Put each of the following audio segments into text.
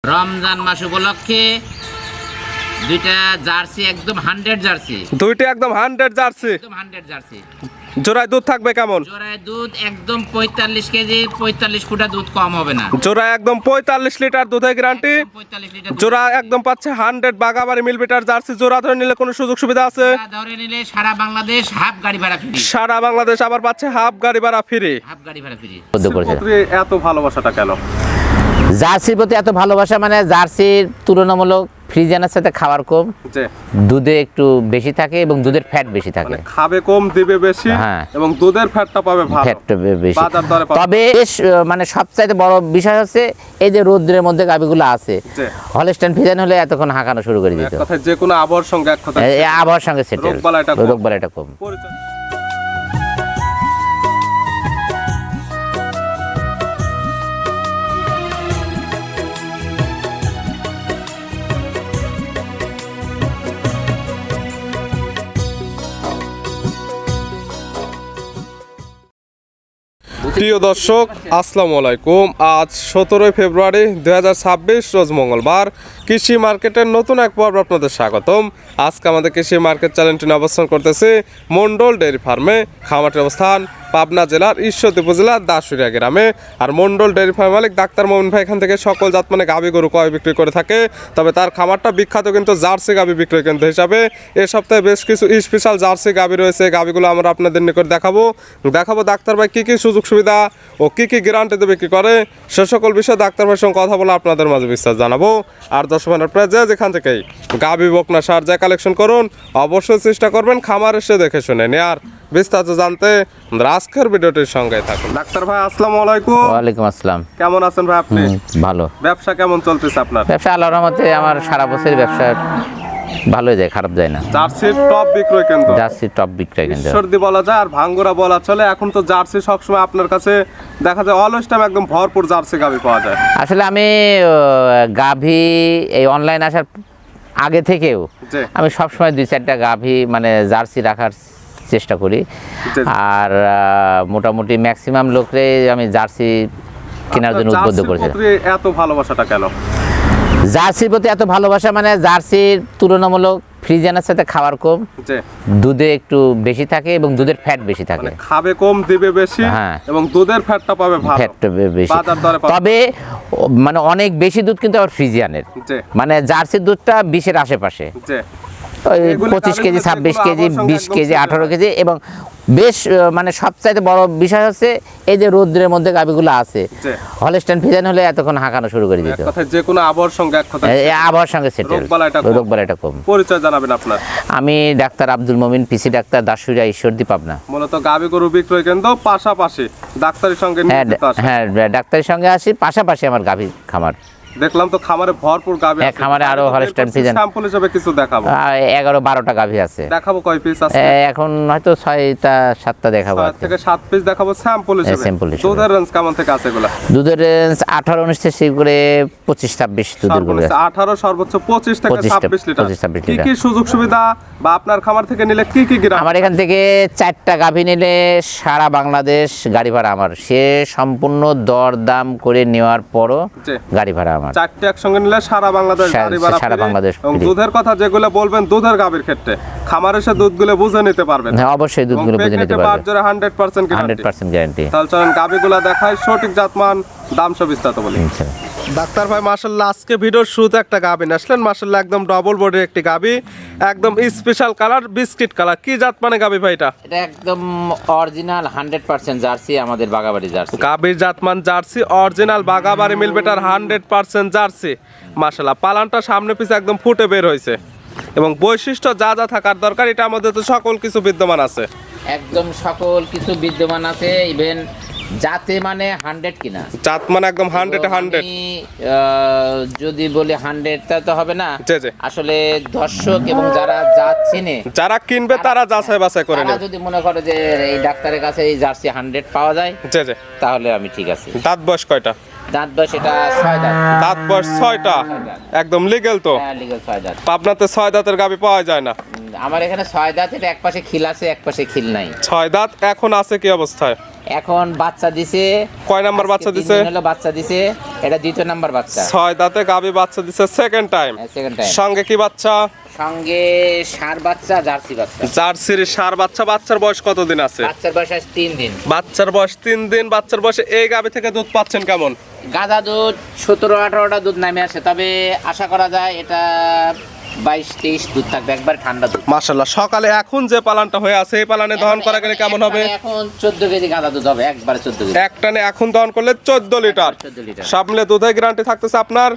রমজান মাস উপলক্ষে দুইটা জার্সি একদম 100 জার্সি, দুইটা একদম 100 জার্সি, একদম 100 জার্সি। জোড়ায় দুধ থাকবে কেমন? জোড়ায় দুধ একদম 45 কেজি, 45 ফুটা দুধ কম হবে না। জোড়া একদম 45 লিটার দুধের গ্যারান্টি। 45 লিটার জোড়া একদম পাচ্ছে 100 বাগাবাড়ি মিলবিটার জার্সি। জোড়া ধরে নিলে কোনো সুযোগ সুবিধা আছে? ধরে নিলে সারা বাংলাদেশ হাফ গাড়ি ভাড়া ফ্রি। সারা বাংলাদেশ আবার পাচ্ছে হাফ গাড়ি ভাড়া ফ্রি। হাফ গাড়ি ভাড়া ফ্রি। এত ভালোবাসাটা কেন? জার্সির প্রতি এত ভালোবাসা মানে জার্সির তুলনামূলক ফ্রিজিয়ানের সাথে খাবার কম, দুধে একটু বেশি থাকে এবং দুধের ফ্যাট বেশি থাকে। খাবে কম দিবে বেশি এবং দুধের ফ্যাটটা পাবে ভালো, ফ্যাটটা বেশি। তবে মানে সবচাইতে বড় বিষয় হচ্ছে এই যে রোদ্রের মধ্যে গাবিগুলো আছে, হলস্টাইন ফ্রিজিয়ান হলে এতক্ষণ হাঁকানো শুরু করে দিত। কথায় যে কোনো আবহাওয়ার সঙ্গে এক কথা আবহাওয়ার সঙ্গে সেটেল, রোগবালাইটা কম। প্রিয় দর্শক, আসসালামু আলাইকুম। আজ 17 ফেব্রুয়ারি 2026 রোজ মঙ্গলবার। কৃষি মার্কেটের নতুন এক পর্ব আপনাদের স্বাগতম। আজকে আমাদের কৃষি মার্কেট চ্যানেলটি অবস্থান করতেছে মন্ডল ডেয়ারি ফার্মে। খামারটির অবস্থান পাবনা জেলার ঈশ্বরদী উপজেলার দাসুরিয়া গ্রামে। আর মন্ডল ডেয়ারি ফার্ম মালিক ডাক্তার মোমিন ভাই এখান থেকে সকল জাত মানে গাভী গরু ক্রয় বিক্রি করে থাকে। তবে তার খামারটা বিখ্যাত কিন্তু জার্সি গাভী বিক্রয় কেন্দ্র হিসাবে। এ সপ্তাহে বেশ কিছু স্পেশাল জার্সি গাভী রয়েছে। গাভীগুলো আমরা আপনাদের নিকট দেখাবো ডাক্তার ভাই কী কী সুযোগ সুবিধা ও কী কী গ্যারান্টিতে বিক্রি করে সে সকল বিষয়ে ডাক্তার ভাইয়ের সঙ্গে কথা বলে আপনাদের মাঝে বিস্তার জানাবো। আর দর্শক আপনারা যেখান থেকেই গাভী বকনা সার যা কালেকশন করুন অবশ্যই চেষ্টা করবেন খামার এসে দেখে শুনে নেয়ার। বিস্তারিত জানতে আজকের ভিডিওটির সঙ্গে থাকুন। ডাক্তার ভাই আসসালামু আলাইকুম। ওয়ালাইকুম আসসালাম। কেমন আছেন ভাই আপনি? ভালো। ব্যবসা কেমন চলতেছে আপনার? ব্যবসা আল্লাহর রহমতে আমার সারা বছর ব্যবসা ভালোই যায়, খারাপ যায় না। জার্সির টপ বিক্রয় কেন্দ্র, জার্সির টপ বিক্রয় কেন্দ্র ঈশ্বরদী বলা যায় আর ভাঙ্গুরা বলা চলে। এখন তো জার্সি সবসময় আপনার কাছে দেখা যায় অলওয়েজ টাইম একদম ভরপুর জার্সি গাভী পাওয়া যায়। আসলে আমি গাভী এই অনলাইন আসার আগে থেকেও আমি সবসময় 2-4টা গাভী মানে জার্সি রাখার চেষ্টা করি। আর মোটামুটি ম্যাক্সিমাম লোকরে আমি জার্সি কেনার জন্য উদ্বুদ্ধ করেছি। এত ভালোবাসাটা কেন? জার্সির প্রতি এত ভালোবাসা মানে জার্সির তুলনামূলক ফ্রিজিয়ানের সাথে খাবার কম, দুধে একটু বেশি থাকে এবং দুধের ফ্যাট বেশি থাকে। খাবে কম দিবে বেশি এবং দুধের ফ্যাটটা পাবে ভালো, ফ্যাটটা বেশি। তবে মানে অনেক বেশি দুধ কিন্তু আবার ফ্রিজিয়ানের, মানে জার্সির দুধটা 20-এর আশেপাশে, 25 কেজি, 26 কেজি, 20 কেজি, 18 কেজি। এবং বেশ মানে সবচাইতে বড় বিষয় হচ্ছে এই যে রোদ্রের মধ্যে গাভীগুলো আছে, হলস্টাইন ফ্রিজিয়ান হলে এতক্ষণ হাঁকানো শুরু করে দিত। যে কোনো আবহাওয়ার সঙ্গে এক কথা আবহাওয়ার সঙ্গে সেটেল, রোগবালাইটা কম। পরিচয় জানাবেন আপনার? আমি ডাক্তার আব্দুল মোমিন, পিসি ডাক্তার, দাসুরিয়া, ঈশ্বরদী, পাবনা। মূলত গাভী গরু বিক্রয় কেন্দ্র পাশাপাশি ডাক্তারের সঙ্গে হ্যাঁ ডাক্তারের সঙ্গে আসি, পাশাপাশি আমার গাভী খামার। দেখলাম তো খামারে ভরপুর গাভী আছে। খামারে আরো হলস্টাইন ফ্রিজিয়ান স্যাম্পল হিসেবে কিছু দেখাবো। 11-12টা গাভী আছে। দেখাবো কয় পিস আছে? এখন হয়তো 6-7টা দেখাবো। 6 থেকে 7 পিস দেখাবো স্যাম্পল হিসেবে। দুধের রেঞ্জ কেমন থেকে আছে এগুলা? দুধের রেঞ্জ 18-19 থেকে শুরু করে 25-26 দুধের গরু আছে। 18 সর্বোচ্চ 25 থেকে 26 লিটার। 25-26 কি কি সুযোগ সুবিধা বা আপনার খামার থেকে নিলে কি কি গ্রাম? আমার এখান থেকে 4টা গাভী নিলে সারা বাংলাদেশ গাড়ি ভাড়া আমার, সে সম্পূর্ণ দর দাম করে নেওয়ার পরও গাড়ি ভাড়া আমার। 4টা একসঙ্গে নিলে সারা বাংলাদেশ গাড়ি ভাড়া, সারা বাংলাদেশ। এবং দুধের কথা যেগুলো বলবেন দুধের গাভীর ক্ষেত্রে খামার এসে দুধগুলো বুঝে নিতে পারবেন। হ্যাঁ অবশ্যই দুধগুলো বুঝে নিতে পারবেন। 100% গ্যারান্টি। তাহলে চলেন গাভীগুলো দেখাই, সঠিক জাতমান দাম সব বিস্তারিত বলি। ডাক্তার ভাই মাশাআল্লাহ আজকে ভিডিওর শুরুতে একটা গাভী আসলেন, মাশাআল্লাহ একদম ডবল বডির একটি গাভী, একদম স্পেশাল কালার, বিস্কিট কালার। কি জাত মানে গাভী ভাই এটা? এটা একদম অরিজিনাল 100% জার্সি, আমাদের বাগাবাড়ি জার্সি। গাভীর জাতমান জার্সি, অরিজিনাল বাগাবাড়ি মিলবেটার 100% জার্সি। মাশাআল্লাহ পালানটা সামনে পিছে একদম ফুটে বের হয়েছে এবং বৈশিষ্ট্য যা যা থাকার দরকার এটা আমাদের তো সকল কিছু বিদ্যমান আছে। একদম সকল কিছু বিদ্যমান আছে, ইভেন জাতে মানে 100 কিনা, জাত মানে একদম 100 যদি বলি 100 তা তো হবে না। আসলে দর্শক এবং যারা জাত চিনে, যারা কিনবে তারা যাচাই বাছাই করে নেবে। যদি মনে করে যে এই ডাক্তারের কাছে এই জার্সি 100 পাওয়া যায় তাহলে আমি ঠিক আছে। দাঁত বয়স কয়টা? দাঁত বয়স এটা 6 দাঁত। দাঁত বয়স 6টা, একদম লিগ্যাল তো? হ্যাঁ লিগ্যাল 6 দাঁত। পাবনাতে 6 দাঁতের গাভী পাওয়া যায় না। আমার এখানে 6 দাঁত, এটা এক পাশে খিল আছে এক পাশে খিল নাই। 6 দাঁত এখন আছে কি অবস্থায়? এখন বাচ্চা দিছে। কয় নাম্বার বাচ্চা দিছে? বাচ্চা দিছে, এটা দ্বিতীয় নাম্বার বাচ্চা। 6 দাঁতে গাবি বাচ্চা দিছে সেকেন্ড টাইম। Second time. সঙ্গে কি বাচ্চা? সঙ্গে ষাঁড় বাচ্চা, জার্সি বাচ্চা। জার্সির ষাঁড় বাচ্চা। বাচ্চার বয়স কতদিন আছে? বাচ্চার বয়স আজ 3 দিন। বাচ্চার বয়স 3 দিন। বাচ্চার বয়সে এই গাবি থেকে দুধ পাচ্ছেন কেমন? গাদা দুধ 17-18টা দুধ নামে আসে, তবে আশা করা যায় এটা 22-23 দুধ থাকবে, একবার ঠান্ডা দুধ। মাশাআল্লাহ। সকালে এখন যে পালানটা হয়ে আছে এই পালানে দহন করা গেলে কেমন হবে? এখন 14 কেজি গাদা দুধ হবে, একবারে 14 কেজি। এক টানে এখন দহন করলে 14 লিটার। 14 লিটার। সব মিলে দুধের গ্যারান্টি থাকতেছে আপনার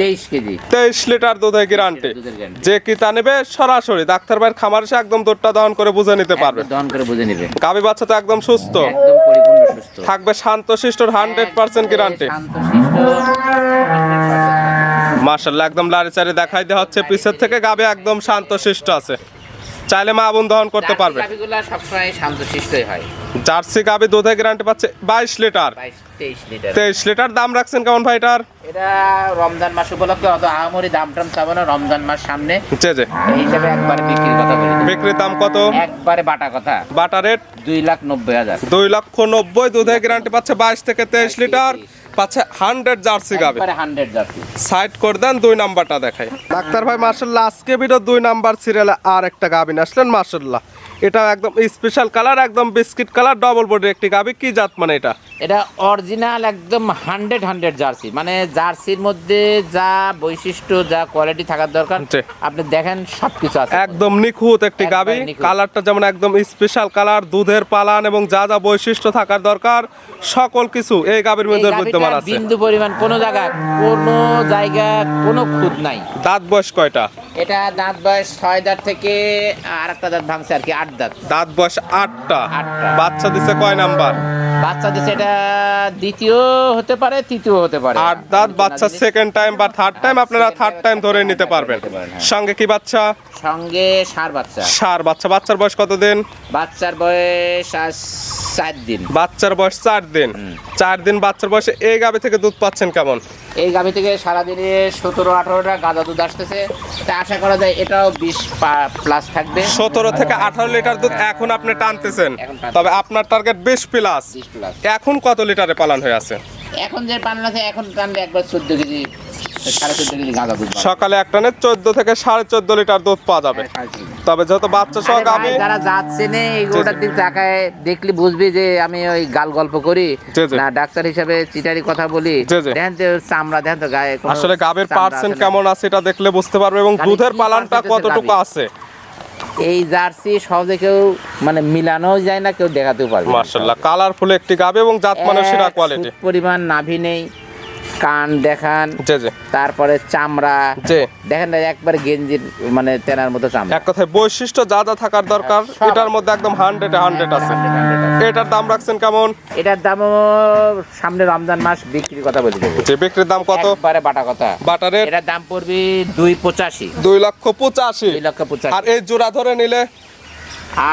23 কেজি। 23 লিটার দুধের গ্যারান্টি। দুধের guarantee। যে কি তা নেবে সরাসরি ডাক্তার ভাইয়ের খামারে এসে একদম দুধটা দহন করে বুঝে নিতে পারবে। দহন করে বুঝে নেবে। গাভী বাচ্চা তো একদম সুস্থ একদম পরিপূর্ণ সুস্থ থাকবে, শান্তশিষ্ট 100% গ্যারান্টি। মাশাআল্লাহ। একদম লারি চারি দেখাই দেওয়া হচ্ছে পিছের থেকে। গাভী একদম শান্তশিষ্ট আছে, চাইলে মা বোন দহন করতে পারবে। গাভীগুলো সবসময় শান্তশিষ্টই হয়। জার্সি গাভী দুধের গ্যারান্টি পাচ্ছে 22 লিটার। 22-23 লিটার। 23 লিটার। দাম রাখছেন কেমন ভাই এটার? এটা রমজান মাস উপলক্ষে অত আহামরি দাম টাম চাবো না, রমজান মাস সামনে জি জি। এই হিসাবে একবারে বিক্রির কথা বলি। বিক্রির দাম কত? একবারে বাটা কথা। বাটা রেট 2,90,000। 2,90,000। দুধের গ্যারান্টি পাচ্ছে 22 থেকে 23 লিটার। পাচ্ছে 100 জার্সি গাভী। একবারে 100 জার্সি। সাইড করে দেন, 2 নাম্বারটা দেখাই। ডাক্তার ভাই মাশাআল্লাহ আজকে ভিডিও 2 নাম্বার সিরিয়ালে আর একটা গাভী নিয়ে আসলেন মাশাআল্লাহ। এটা একদম স্পেশাল কালার, একদম বিস্কিট কালার, ডবল বডির একটি গাভী। কি জাত মানে এটা? এটা অরিজিনাল একদম 100 জার্সি, মানে জার্সির মধ্যে যা বৈশিষ্ট্য যা কোয়ালিটি থাকার দরকার জি। আপনি দেখেন সবকিছু আছে। একদম নিখুঁত একটি একবারে গাভী। নিখুঁত। কালারটা যেমন একদম স্পেশাল কালার, দুধের পালান এবং যা যা বৈশিষ্ট্য থাকার দরকার সকল কিছু এই গাভীর মধ্যে এই গাভীটার বিদ্যমান আছে। বিন্দু পরিমাণ কোনো জায়গা কোনো খুঁত নাই। দাঁত বয়স কয়টা? এটা দাঁত বয়স 6 দাঁত থেকে আর একটা দাঁত ভাঙছে আর কি, 8 দাঁত। দাঁত বয়স 8টা। আটটা। বাচ্চা দিছে কয় নাম্বার? বাচ্চা দিছে এটা দ্বিতীয় হতে পারে, তৃতীয় হতে পারে। 8 দাঁত বাচ্চা সেকেন্ড টাইম বা থার্ড টাইম, আপনারা থার্ড টাইম ধরে নিতে পারবেন। হ্যাঁ। সঙ্গে কি বাচ্চা? সঙ্গে ষাঁড় বাচ্চা। ষাঁড় বাচ্চা। বাচ্চার বয়স কত দিন? বাচ্চার বয়স আজ 4 দিন। বাচ্চার বয়স 4 দিন। 4 দিন বাচ্চার বয়সে এই গাভী থেকে দুধ পাচ্ছেন কেমন? এই গাভী থেকে সারাদিনে 17-18টা গাদা দুধ আসতেছে, তা আশা করা যায় এটাও 20 প্লাস থাকবে। 17 থেকে 18 লিটার দুধ এখন আপনি টানতেছেন, এখন টানতেছি। তবে আপনার টার্গেট 20 প্লাস। 20 প্লাস। এখন কত লিটারে পালন হয়ে আছে? এখন যে পান আছে এখন টানলে একবার 14 কেজি 14.5 কেজি গাদা দুধ পাবে। সকালে এক টানে 14 থেকে 14.5 লিটার দুধ পাওয়া যাবে। তবে যেহেতু বাচ্চা সহ আরে ভাই, গাভী, যারা যাচ্ছে না এই গোটার দিক তাকায় দেখলি বুঝবি যে আমি ওই গাল গল্প করি জি, জি। না, ডাক্তার হিসাবে চিটারি কথা বলি। জি, জি। দেখেন তো চামড়া, দেখেন তো গায়ে কোনো আসলে গাভীর চামড়া পার্সেন্ট আছে না। কেমন আছে এটা দেখলে বুঝতে পারবে এবং গাভীর দুধের কি পালানটা percentage এর কতটুকু গাভী? আছে। এই জার্সি সহজে কেউ মানে মিলানো যায় না, কেউ দেখাতেও পারবে না। মাশাআল্লাহ কালারফুল একটি গাভী এবং জাত মানের সেরা এক কোয়ালিটি। ফুট পরিমাণ নাভি নেই, কান দেখান, জি জি তারপরে চামড়া জি। দেখেন না, একবার গেঞ্জির মানে তেনার মতো চামড়া। এক কথায় বৈশিষ্ট্য যা যা থাকার দরকার সব এটার মধ্যে একদম 100 আছে। 100 এটার দাম রাখছেন কেমন? এটার দামও সামনে রমজান মাস বিক্রির কথা বলে দেবো। যে বিক্রির দাম কত? একবারে বাটা কথা। বাটারের এটার দাম পড়বে 2,85,000। 2,85,000। 2,85,000। আর এই জোড়া ধরে নিলে?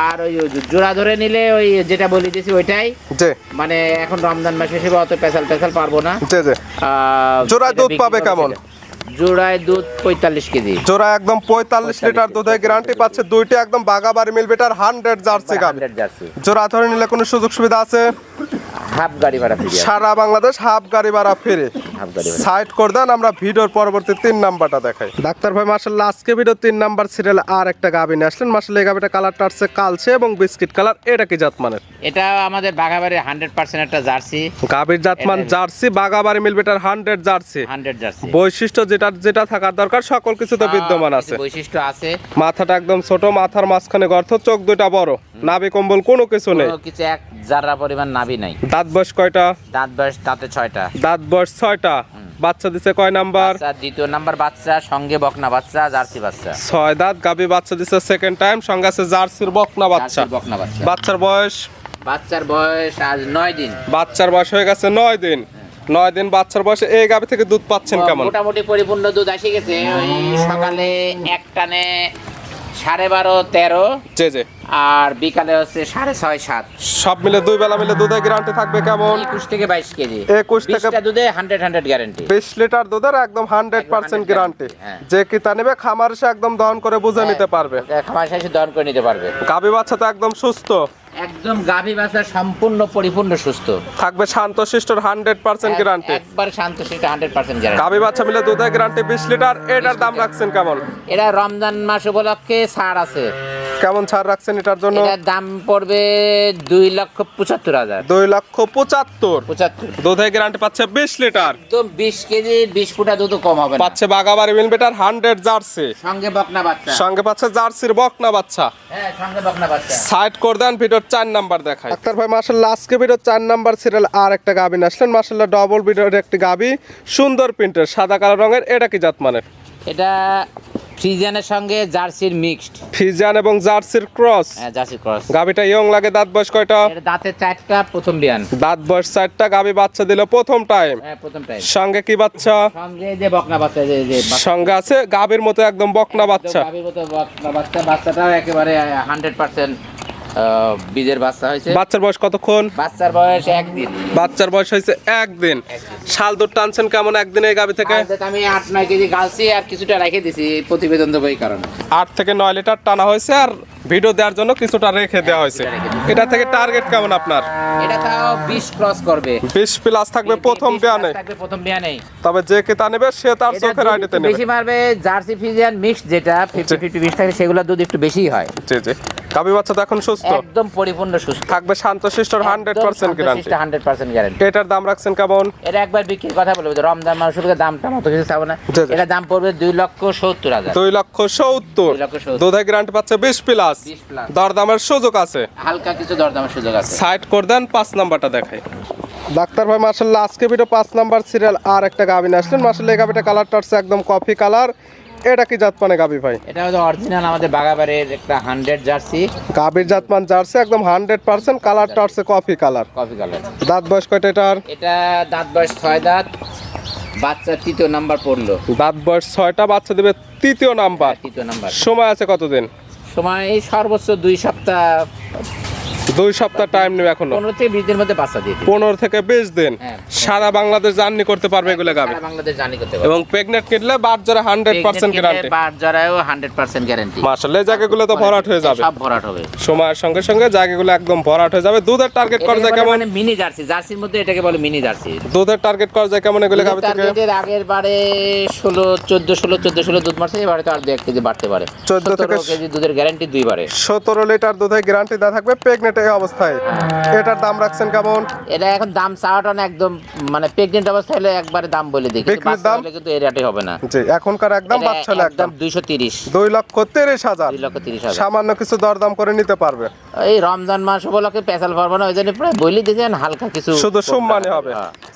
আর ওই জোড়া ধরে নিলে ওই যেটা বলে দিয়েছি ওইটাই, জি মানে এখন রমজান মাস হিসেবে অত পেছাল পারবো না। জি জি। জোড়ায় এটা দুধ বিক্রি পাবে করবো কেমন? সেটা। জোড়ায় দুধ 45 কেজি। জোড়া একদম 45 লিটার দুধের গ্যারান্টি পাচ্ছে। দুইটা একদম বাগাবাড়ি মিল বেটার 100 জার্সি গাভী। 100 জার্সি। জোড়া ধরে নিলে কোনো সুযোগ সুবিধা আছে? হাফ গাড়ি ভাড়া ফ্রি। সারা বাংলাদেশ হাফ গাড়ি ভাড়া ফিরে। হাফ গাড়ি ভাড়া। সাইড করে দেন, আমরা ভিডিওর পরবর্তী 3 নাম্বারটা দেখাই। ডাক্তার ভাই মাশাআল্লাহ আজকে ভিডিও 3 নাম্বার সিরিয়ালে আর একটা গাভী নিয়ে আসলেন মাশাআল্লাহ। এই গাভীটা কালারটা আসছে কালচে এবং বিস্কিট কালার। এটা কি জাত মানের? এটা আমাদের বাঘাবাড়ির 100% একটা জার্সি। গাভীর জাতমান জার্সি, বাগাবাড়ি মিল বেটার 100 জার্সি। 100 জার্সি। বৈশিষ্ট্য যেটা থাকার দরকার সকল কিছু তো বিদ্যমান আছে। কিছু বৈশিষ্ট্য আছে। মাথাটা একদম ছোট, মাথার মাঝখানে গর্ত, চোখ দুইটা বড়, নাভি কম্বল কোনো কিছু নেই। কোনো কিছু এক জাররা পরিমাণ নাভি নাই। দাঁত বয়স কয়টা? দাঁত বয়স দাঁতে 6টা। দাঁত বয়স 6টা। বাচ্চা দিছে কয় নাম্বার? বাচ্চা দ্বিতীয় নাম্বার বাচ্চা, সঙ্গে বকনা বাচ্চা, জার্সি বাচ্চা। 6 দাঁত গাভী বাচ্চা দিছে সেকেন্ড টাইম, সঙ্গে আছে জার্সির বকনা বাচ্চা। জার্সির বকনা বাচ্চা। বাচ্চার বয়স? বাচ্চার বয়স আজ 9 দিন। বাচ্চার বয়স হয়ে গেছে 9 দিন। 9 দিন বাচ্চার বয়সে এই গাভী থেকে দুধ পাচ্ছেন কেমন? মোটামুটি পরিপূর্ণ দুধ আসে গেছে। ওই সকালে এক টানে 12.5 13 জি জি। আর বিকালে হচ্ছে 6.5 7। সব মিলে দুই বেলা মিলে দুধের গ্যারান্টি থাকবে কেমন? 21 থেকে 22 কেজি। 21 থেকে 20টা দুধে 100 গ্যারান্টি। 20 লিটার দুধের একদম 100% গ্যারান্টি। হ্যাঁ। যে কিতা নেবে খামার এসে একদম দহন করে বুঝে নিতে পারবে। খামার শেষে দহন করে নিতে পারবে। গাভী বাচ্চা তো একদম সুস্থ একদম গাভী বাচ্চা সম্পূর্ণ পরিপূর্ণ সুস্থ থাকবে, শান্তশিষ্টর 100% গ্যারান্টি। একবার শান্তশিষ্ট 100% গ্যারান্টি। গাভী বাচ্চা মিলে দুধের গ্যারান্টি 20 লিটার। এটার দাম রাখছেন কেমন? এটা রমজান মাস উপলক্ষে ছাড় আছে। কেমন ছাড় রাখছেন এটার জন্য? এটার দাম পড়বে 2,75,000। 2,75,000 দুধের গ্যারান্টি পাচ্ছে 20 লিটার। একদম 20 কেজি 20 ফুটা দুধ কম হবে না। পাচ্ছে বাগাবাড়ি মিলবেটার 100 জার্সি, সঙ্গে বকনা বাচ্চা। সঙ্গে পাচ্ছে জার্সির বকনা বাচ্চা। হ্যাঁ, সঙ্গে বকনা বাচ্চা। সাইড করে দেন, ভিডিওর 4 নাম্বার দেখাই। ডাক্তার ভাই মাশাআল্লাহ আজকে ভিডিওর 4 নাম্বার সিরিয়াল আর একটা গাভী আসলেন। মাশাআল্লাহ ডবল ভিডিওর একটি গাভী, সুন্দর প্রিন্টের, সাদা কালো রঙের। এটা কি জাত মানের? এটা ফ্রিজিয়ানের সঙ্গে জার্সির মিক্সড। ফ্রিজিয়ান এবং জার্সির ক্রস। হ্যাঁ, জার্সির ক্রস। গাভীটা ইয়ং লাগে। দাঁত বয়স কয়টা? এর দাঁতে 4টা, প্রথম বিয়ান। দাঁত বয়স 4টা। গাভী বাচ্চা দিল প্রথম টাইম। হ্যাঁ, প্রথম টাইম। সঙ্গে কি বাচ্চা? সঙ্গে যে বকনা বাচ্চা, যে সঙ্গে আছে গাভীর মতো একদম বকনা বাচ্চা। গাভীর মতো বকনা বাচ্চা। বাচ্চাটাও একেবারে 100% বীজের বাচ্চা হয়েছে। বাচ্চার বয়স কতক্ষণ? বাচ্চার বয়স 1 দিন। বাচ্চার বয়স হয়েছে 1 দিন। শাল দুধ টানছেন কেমন একদিনে এই গাভী থেকে? আমি 8-9 কেজি গালছি আর কিছুটা রেখে দিছি প্রতিবেদন দেবো এই কারণে। 8 থেকে 9 লিটার টানা হয়েছে আর ভিডিও দেওয়ার জন্য কিছুটা রেখে দেওয়া হয়েছে। এটা থেকে টার্গেট কেমন আপনার? এটা তাও 20 ক্রস করবে। 20 প্লাস থাকবে প্রথম বিয়ানে। থাকবে প্রথম বিয়ানে। তবে যে কেতা নেবে সে তার চোখের আইডিতে নেবে। বেশি মারবে জার্সি ফ্রিজিয়ান মিক্স, যেটা 50-50 20 থাকে, সেগুলো দুধ একটু বেশিই হয়। জি জি। গাভী বাচ্চা তো এখন সুস্থ একদম পরিপূর্ণ সুস্থ থাকবে, শান্তশিষ্টর 100% গ্যারান্টি। 100% গ্যারান্টি। এটার দাম রাখছেন কেমন? এটা একবার বিক্রির কথা বলবো, রমজান মাস উপলক্ষে দামটা মতো কিছু চাবো না। জি, জি। এটা দাম পড়বে 2,70,000। 2,70,000 দুধের গ্যারান্টি পাচ্ছে 20 প্লাস। 20 প্লাস। দরদামের সুযোগ আছে। হালকা কিছু দরদামের সুযোগ আছে। সাইড করে দেন, 5 নাম্বারটা দেখাই। ডাক্তার ভাই মাশাআল্লাহ আজকে ভিডিও 5 নাম্বার সিরিয়াল আর একটা গাভী আসলেন। মাশাআল্লাহ এই গাভীটা কালারটা হচ্ছে একদম কফি কালার। এটা কি জাতমান গাভী ভাই? এটা হলো অরিজিনাল আমাদের বাগাবাড়ির একটা 100 জার্সি। গাভীর জাতমান জার্সি একদম 100%। কালারটা হচ্ছে কফি কালার। Coffee colour. দাঁত বয়স কয়টা এটার? এটা দাঁত বয়স 6 দাঁত। বাচ্চা 3য় নাম্বার পড়লো। দাঁত বয়স 6টা, বাচ্চা দেবে 3য় নাম্বার। 3য় নাম্বার। সময় আছে কতদিন? সময় এই সর্বোচ্চ 2 সপ্তাহ। 2 সপ্তাহ টাইম নেবে এখনো। 15 থেকে 20 দিনের মধ্যে বাচ্চা দিয়ে দিবে। 15 থেকে 20 দিন। হ্যাঁ। সারা বাংলাদেশ জার্নি করতে পারবে এগুলো গাভী। সারা বাংলাদেশ জার্নি করতে পারবে। এবং প্রেগনেন্ট কিনলে বাট জরা 100% গ্যারান্টি। But জরায়ও 100% guarantee. মাশাআল্লাহ এই জায়গাগুলো তো ভরাট হয়ে যাবে। সব ভরাট হবে। সময়ের সঙ্গে সঙ্গে জায়গাগুলো একদম ভরাট হয়ে যাবে। দুধের টার্গেট করা যায় কেমন? মানে মিনি জার্সি। জার্সির মধ্যে এটাকে বলে মিনি জার্সি। দুধের টার্গেট করা যায় কেমন এগুলো গাভী থেকে? টার্গেটের আগের বারে 14 দুধ মারছে, এবারে তো আর 2 কেজি বাড়তে পারে। 14 থেকে 17 কেজি দুধের গ্যারান্টি 2 বারে। 17 লিটার দুধের গ্যারান্টি দেওয়া থাকবে প্রেগনেন্ট এই অবস্থায়। এটার দাম রাখছেন কেমন? এটা এখন দাম চাওয়াটা না, একদম মানে প্রেগনেন্ট অবস্থায় হলে একবারে দাম বলে দিই, কিন্তু বিক্রির বাচ্চা দাম? হলে কিন্তু এই রেটে হবে না। জি এখনকার একদম এটা বাচ্চা হলে একদম 230। 2,30,000। 2,30,000। সামান্য কিছু দরদাম করে নিতে পারবে। এই রমজান মাস উপলক্ষে পেশাল পারবো না, ওই জন্য প্রায় বলি দিয়েছেন হালকা কিছু শুধু সম্মানে হবে।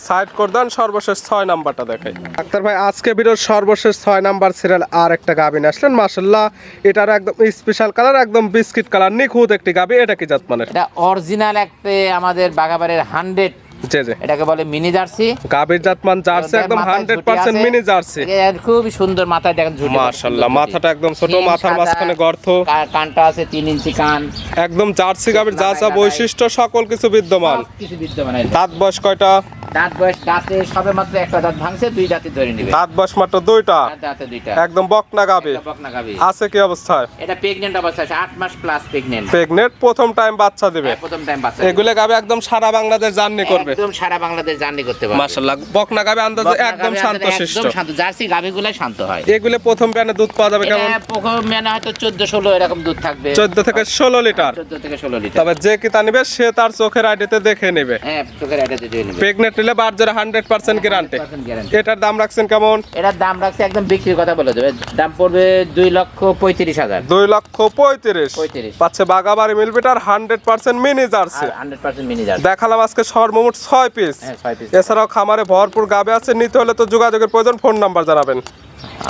সাইড করে দেন, সর্বশেষ 6 নাম্বারটা দেখাই। ডাক্তার ভাই আজকে ভিডিওর সর্বশেষ 6 নাম্বার সিরিয়াল আর একটা গাভী আসলেন। মাশাআল্লাহ এটার একদম স্পেশাল কালার, একদম বিস্কিট কালার, নিখুঁত একটি গাভী। এটা কি জাত মানের? এটা অরিজিনাল একটা আমাদের বাগাবাড়ির 100। জি জি। এটাকে বলে মিনি জার্সি। গাভীর জাতমান জার্সি একদম 100% মিনি জার্সি। খুব সুন্দর, মাথায় দেখেন ঝুটি। মাশাআল্লাহ মাথাটা একদম ছোট, সিং মাথার সাদা, মাঝখানে গর্ত। কানটা আছে 3 ইঞ্চি কান। একদম জার্সি গাভীর যা যা বৈশিষ্ট্য সকল কিছু বিদ্যমান। কিছু বিদ্যমান আছে। দাঁত বয়স কয়টা? দাঁত বয়স দাঁতে সবে মাত্র একটা দাঁত ভাঙছে, 2 দাঁতে ধরে নিবে। দাঁত বয়স মাত্র 2টা। দাঁতে 2টা। একদম বকনা গাভী। এটা বকনা গাভী। আছে কি অবস্থায়? এটা প্রেগন্যান্ট অবস্থায় আছে, 8 মাস প্লাস প্রেগন্যান্ট। প্রেগনেন্ট, প্রথম টাইম বাচ্চা দিবে। প্রথম টাইম বাচ্চা। এগুলো গাভী একদম সারা বাংলাদেশ জার্নি করবে। একদম সারা বাংলাদেশ জার্নি করতে পারবে। মাশাআল্লাহ বকনা গাভী আন্দাজে একদম শান্তশিষ্ট। একদম শান্ত। জার্সি গাভীগুলো শান্ত হয়। এগুলো প্রথম প্যানে দুধ পাওয়া যাবে কেমন? এটা প্রথম মানে হয়তো 14-16 এরকম দুধ থাকবে। 14 থেকে 16 লিটার। 14 থেকে 16 লিটার। তবে যে কিতা নিবে সে তার চোখের আইডিতে দেখে নেবে। হ্যাঁ, চোখের আইডিতে দিয়ে নেবে। প্রেগনেন্ট নিলে বার জরা 100% গ্যারান্টি। 100% গ্যারান্টি। এটার দাম রাখছেন কেমন? এটার দাম রাখছে একদম বিক্রির কথা বলে দেবে। দাম পড়বে 2,35,000। 2,35,000 পাচ্ছে Bagabari মিলবিটার 100% mini jersey. 100% mini jersey. দেখালাম আজকে সর্বমোট 6 পিস। হ্যাঁ, 6 পিস। এছাড়াও খামারে ভরপুর গাবে আছে, নিতে হলে তো যোগাযোগের প্রয়োজন। ফোন নাম্বার জানাবেন।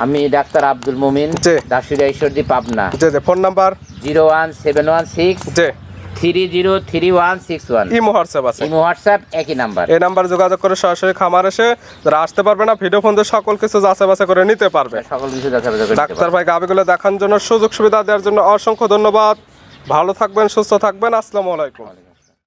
আমি ডাক্তার আব্দুল মুমিন, জি। দাসুরিয়া ঈশ্বরদী, পাবনা। জি জি। ফোন নাম্বার 01716 জি 303161। ইমো হোয়াটসঅ্যাপ আছে, ইমো হোয়াটসঅ্যাপ একই নাম্বার। এই নাম্বার যোগাযোগ করে সরাসরি খামার এসে যারা আসতে পারবে না ভিডিও ফোন দিয়ে সকল কিছু যাচাই বাছাই করে নিতে পারবে। সকল কিছু যাচাই বাছাই করে নিতে ডাক্তার ভাই গাবিগুলো দেখার জন্য সুযোগ সুবিধা দেওয়ার জন্য অসংখ্য ধন্যবাদ। ভালো থাকবেন, সুস্থ থাকবেন, আসসালামু আলাইকুম।